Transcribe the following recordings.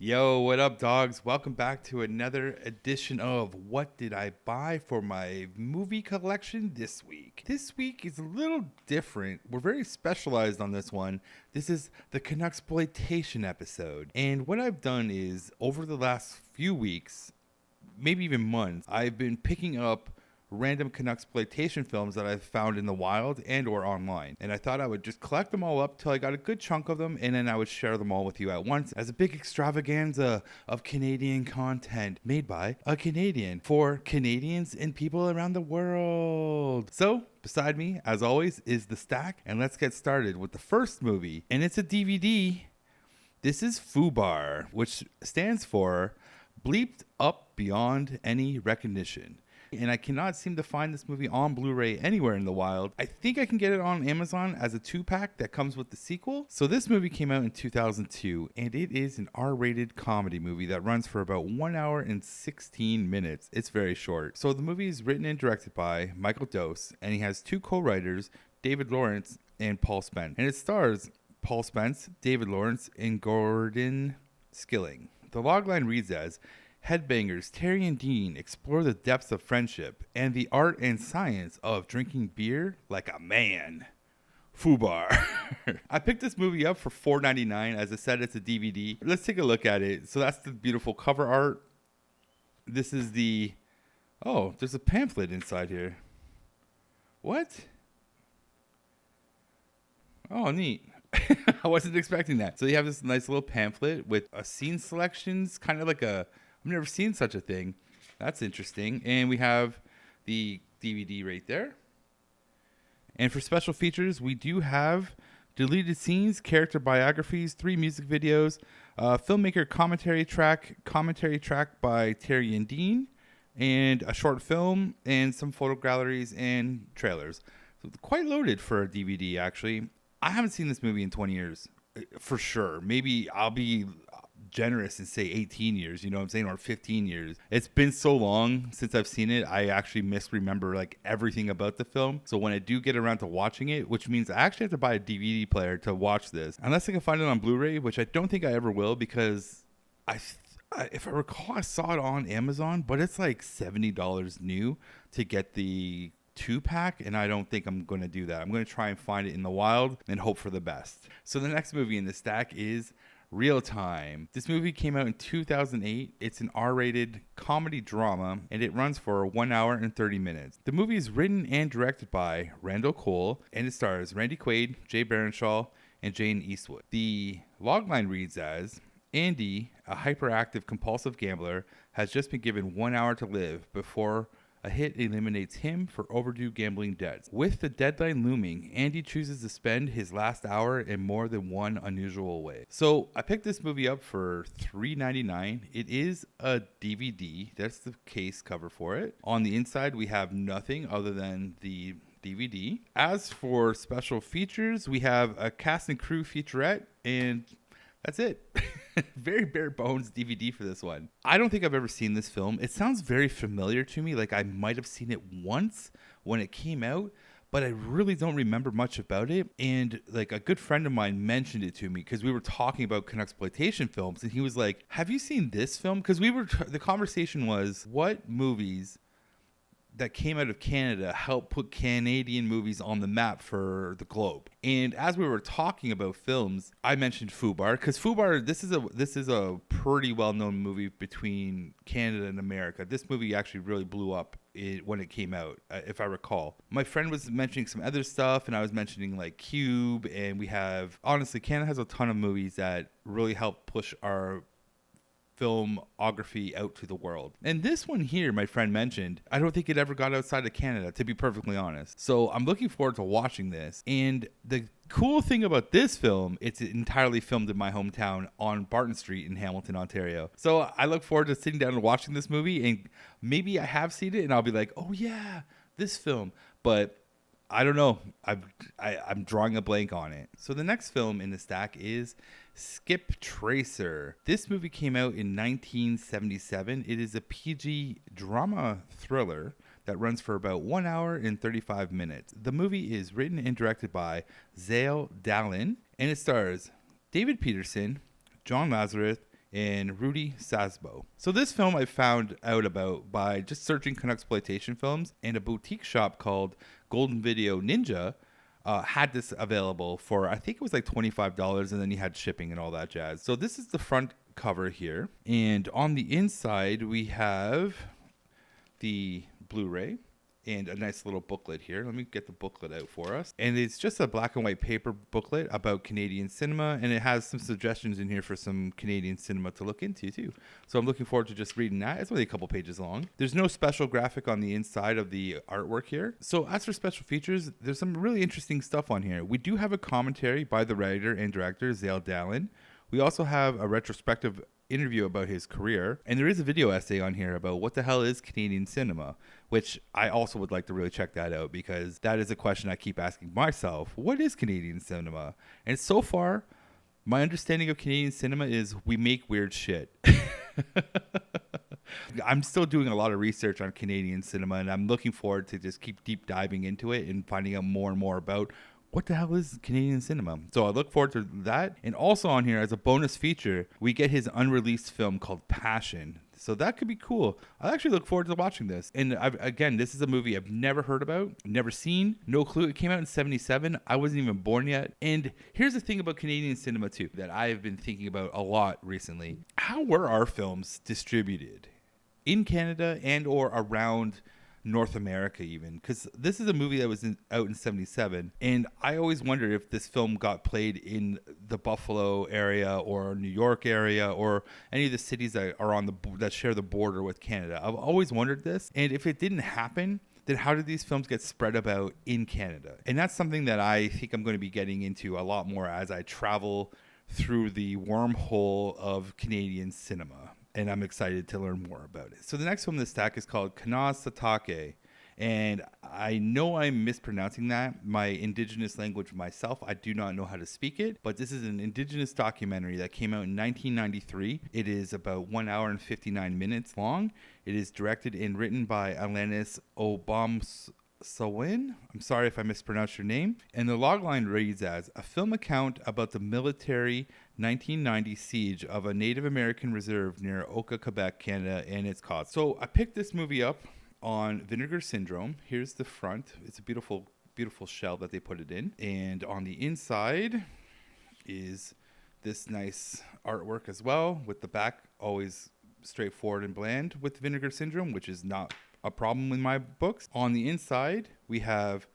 Yo, what up, dogs? Welcome back to another edition of What Did I Buy for My Movie Collection this week. This week is a little different. We're very specialized on this one. This is the Canuxploitation episode. And what I've done is, over the last few weeks, maybe even months, I've been picking up random Canuxploitation films that I've found in the wild and or online. And I thought I would just collect them all up till I got a good chunk of them, and then I would share them all with you at once as a big extravaganza of Canadian content made by a Canadian for Canadians and people around the world. So, beside me, as always, is the stack, and let's get started with the first movie. And it's a DVD. This is FUBAR, which stands for Bleeped Up Beyond Any Recognition. And I cannot seem to find this movie on Blu-ray anywhere in the wild. I think I can get it on Amazon as a 2-pack that comes with the sequel. So this movie came out in 2002, and it is an R-rated comedy movie that runs for about 1 hour and 16 minutes. It's very short. So the movie is written and directed by Michael Dose, and he has 2 co-writers, David Lawrence and Paul Spence. And it stars Paul Spence, David Lawrence, and Gordon Skilling. The logline reads as, "Headbangers Terry and Dean explore the depths of friendship and the art and science of drinking beer like a man. FUBAR." I picked this movie up for $4.99. As I said, it's a DVD. Let's take a look at it. So that's the beautiful cover art. This is the... Oh, there's a pamphlet inside here. What? Oh, neat. I wasn't expecting that. So you have this nice little pamphlet with a scene selections, kind of like a... I've never seen such a thing. That's interesting. And we have the DVD right there. And for special features, we do have deleted scenes, character biographies, 3 music videos, filmmaker commentary track by Terry and Dean, and a short film, and some photo galleries and trailers. So quite loaded for a DVD, actually. I haven't seen this movie in 20 years, for sure. Maybe I'll be generous and say 18 years, you know what I'm saying, or 15 years. It's been so long since I've seen it, I actually misremember like everything about the film. So when I do get around to watching it, which means I actually have to buy a DVD player to watch this, unless I can find it on Blu-ray, which I don't think I ever will, because if I recall, I saw it on Amazon, but it's like $70 new to get the 2-pack, and I don't think I'm going to do that. I'm going to try and find it in the wild and hope for the best. So the next movie in the stack is Real Time. This movie came out in 2008. It's an R-rated comedy drama, and it runs for 1 hour and 30 minutes. The movie is written and directed by Randall Cole, and it stars Randy Quaid, Jay Baruchel, and Jane Eastwood. The logline reads as, "Andy, a hyperactive compulsive gambler, has just been given 1 hour to live before a hit eliminates him for overdue gambling debts. With the deadline looming, Andy chooses to spend his last hour in more than one unusual way." So I picked this movie up for $3.99. It is a DVD. That's the case cover for it. On the inside, we have nothing other than the DVD. As for special features, we have a cast and crew featurette, and that's it. Very bare bones DVD for this one. I don't think I've ever seen this film. It sounds very familiar to me, like I might have seen it once when it came out, but I really don't remember much about it. And like a good friend of mine mentioned it to me because we were talking about Canuxploitation films, and he was like, "Have you seen this film?" Because the conversation was, what movies that came out of Canada helped put Canadian movies on the map for the globe. And as we were talking about films, I mentioned FUBAR, because FUBAR, this is a pretty well-known movie between Canada and America. This movie actually really blew up when it came out, if I recall. My friend was mentioning some other stuff, and I was mentioning like Cube, and we have, honestly, Canada has a ton of movies that really help push our filmography out to the world. And this one here, my friend mentioned, I don't think it ever got outside of Canada, to be perfectly honest. So I'm looking forward to watching this. And the cool thing about this film, it's entirely filmed in my hometown on Barton Street in Hamilton, Ontario. So I look forward to sitting down and watching this movie, and maybe I have seen it and I'll be like, oh yeah, this film. But I don't know. I'm drawing a blank on it. So the next film in the stack is Skip Tracer. This movie came out in 1977. It is a PG drama thriller that runs for about 1 hour and 35 minutes. The movie is written and directed by Zale Dallin, and it stars David Peterson, John Lazarus, and Rudy Sasbo. So this film I found out about by just searching Canuxploitation films, and a boutique shop called Golden Video Ninja had this available for, I think it was like $25, and then you had shipping and all that jazz. So this is the front cover here, and on the inside we have the Blu-ray and a nice little booklet here. Let me get the booklet out for us. And it's just a black and white paper booklet about Canadian cinema, and it has some suggestions in here for some Canadian cinema to look into too. So I'm looking forward to just reading that. It's only a couple pages long. There's no special graphic on the inside of the artwork here. So as for special features, there's some really interesting stuff on here. We do have a commentary by the writer and director, Zale Dallin. We also have a retrospective interview about his career, and there is a video essay on here about what the hell is Canadian cinema, which I also would like to really check that out, because that is a question I keep asking myself. What is Canadian cinema? And so far, my understanding of Canadian cinema is we make weird shit. I'm still doing a lot of research on Canadian cinema, and I'm looking forward to just keep deep diving into it and finding out more and more about what the hell is Canadian cinema. So I look forward to that. And also on here, as a bonus feature, we get his unreleased film called Passion. So that could be cool. I actually look forward to watching this. And again, this is a movie I've never heard about, never seen, no clue. It came out in 1977. I wasn't even born yet. And here's the thing about Canadian cinema too, that I've been thinking about a lot recently. How were our films distributed in Canada and or around North America even? Because this is a movie that was out in 1977, and I always wondered if this film got played in the Buffalo area or New York area or any of the cities that are on that share the border with Canada. I've always wondered this, and if it didn't happen, then how did these films get spread about in Canada? And that's something that I think I'm going to be getting into a lot more as I travel through the wormhole of Canadian cinema. And I'm excited to learn more about it. So the next film in the stack is called Kanehsatake. And I know I'm mispronouncing that. My indigenous language myself, I do not know how to speak it. But this is an indigenous documentary that came out in 1993. It is about 1 hour and 59 minutes long. It is directed and written by Alanis Obamsawin. I'm sorry if I mispronounced your name. And the logline reads as a film account about the military 1990 siege of a Native American reserve near Oka, Quebec, Canada, and its cause. So I picked this movie up on Vinegar Syndrome. Here's the front. It's a beautiful, beautiful shell that they put it in. And on the inside is this nice artwork as well, with the back always straightforward and bland with Vinegar Syndrome, which is not a problem in my books. On the inside, we have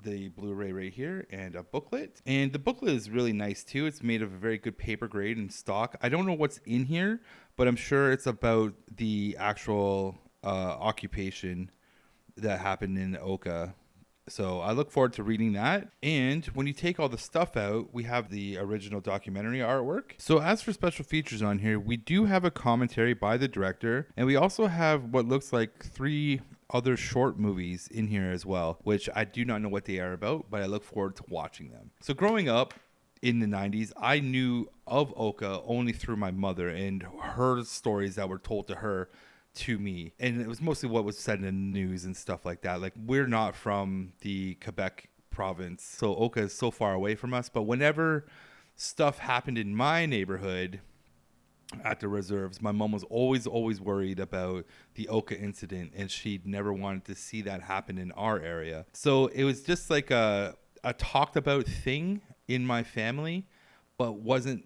the Blu-ray right here and a booklet, and the booklet is really nice too. It's made of a very good paper grade and stock. I don't know what's in here, but I'm sure it's about the actual occupation that happened in Oka. So I look forward to reading that. And when you take all the stuff out, we have the original documentary artwork. So as for special features on here, we do have a commentary by the director, and we also have what looks like 3 other short movies in here as well, which I do not know what they are about, but I look forward to watching them. So growing up in the 90s, I knew of Oka only through my mother and her stories that were told to me. And it was mostly what was said in the news and stuff like that. Like, we're not from the Quebec province, so Oka is so far away from us. But whenever stuff happened in my neighborhood at the reserves, my mom was always worried about the Oka incident, and she'd never wanted to see that happen in our area. So it was just like a talked about thing in my family, but wasn't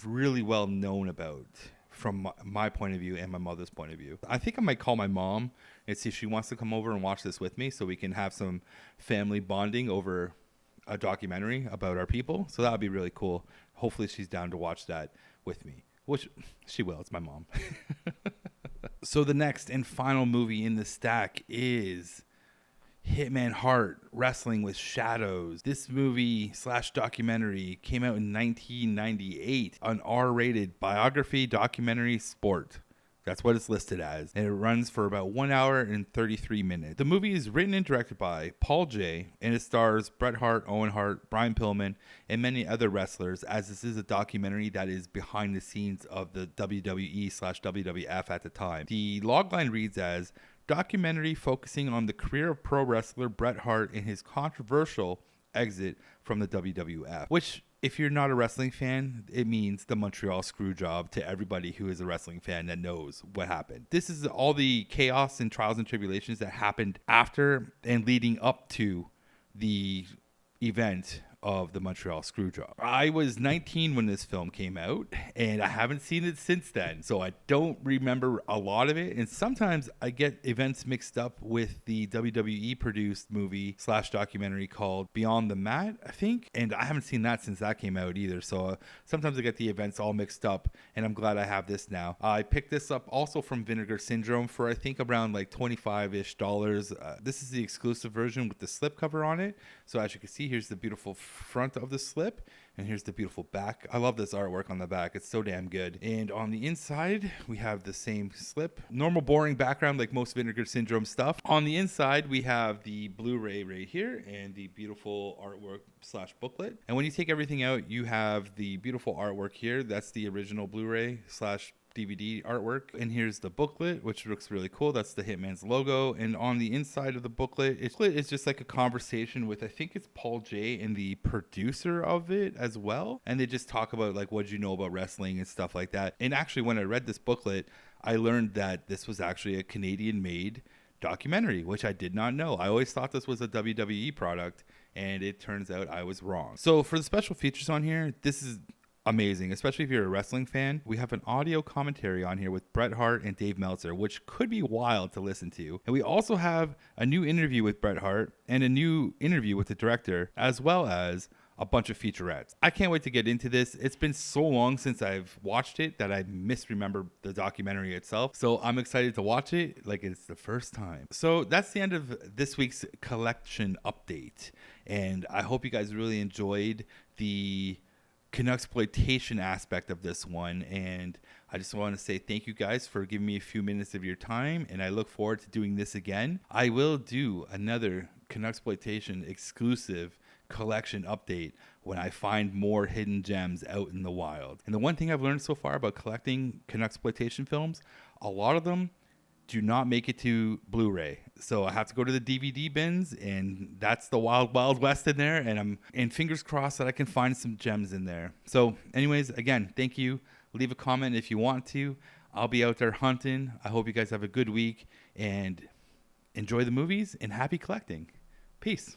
really well known about from my point of view and my mother's point of view. I think I might call my mom and see if she wants to come over and watch this with me, so we can have some family bonding over a documentary about our people. So that would be really cool. Hopefully she's down to watch that with me. Which she will. It's my mom. So the next and final movie in the stack is Hitman Hart, Wrestling with Shadows. This movie / documentary came out in 1998. An R-rated biography documentary sport. That's what it's listed as. And it runs for about 1 hour and 33 minutes. The movie is written and directed by Paul J. And it stars Bret Hart, Owen Hart, Brian Pillman, and many other wrestlers, as this is a documentary that is behind the scenes of the WWE / WWF at the time. The logline reads as documentary focusing on the career of pro wrestler Bret Hart and his controversial exit from the WWF, which if you're not a wrestling fan, it means the Montreal Screwjob to everybody who is a wrestling fan that knows what happened. This is all the chaos and trials and tribulations that happened after and leading up to the event of the Montreal Screwjob. I was 19 when this film came out, and I haven't seen it since then, so I don't remember a lot of it. And sometimes I get events mixed up with the WWE produced movie / documentary called Beyond the Mat, I think, and I haven't seen that since that came out either. So sometimes I get the events all mixed up, and I'm glad I have this now. I picked this up also from Vinegar Syndrome for I think around like $25-ish. This is the exclusive version with the slipcover on it. So as you can see, here's the beautiful front of the slip, and here's the beautiful back. I love this artwork on the back. It's so damn good. And on the inside, we have the same slip. Normal boring background like most Vinegar Syndrome stuff. On the inside, we have the Blu-ray right here and the beautiful artwork / booklet. And when you take everything out, you have the beautiful artwork here. That's the original Blu-ray / DVD artwork. And here's the booklet, which looks really cool. That's the Hitman's logo. And on the inside of the booklet, it's just like a conversation with, I think it's Paul J and the producer of it as well. And they just talk about like, what you know about wrestling and stuff like that. And actually, when I read this booklet, I learned that this was actually a Canadian made documentary, which I did not know. I always thought this was a WWE product, and it turns out I was wrong. So for the special features on here, this is amazing, especially if you're a wrestling fan. We have an audio commentary on here with Bret Hart and Dave Meltzer, which could be wild to listen to. And we also have a new interview with Bret Hart and a new interview with the director, as well as a bunch of featurettes. I can't wait to get into this. It's been so long since I've watched it that I misremember the documentary itself. So I'm excited to watch it like it's the first time. So that's the end of this week's collection update. And I hope you guys really enjoyed the Canuxploitation aspect of this one, and I just want to say thank you guys for giving me a few minutes of your time, and I look forward to doing this again. I will do another Canuxploitation exclusive collection update when I find more hidden gems out in the wild. And the one thing I've learned so far about collecting Canuxploitation films, a lot of them do not make it to Blu-ray. So I have to go to the DVD bins, and that's the wild, wild west in there. And fingers crossed that I can find some gems in there. So anyways, again, thank you. Leave a comment if you want to. I'll be out there hunting. I hope you guys have a good week and enjoy the movies and happy collecting. Peace.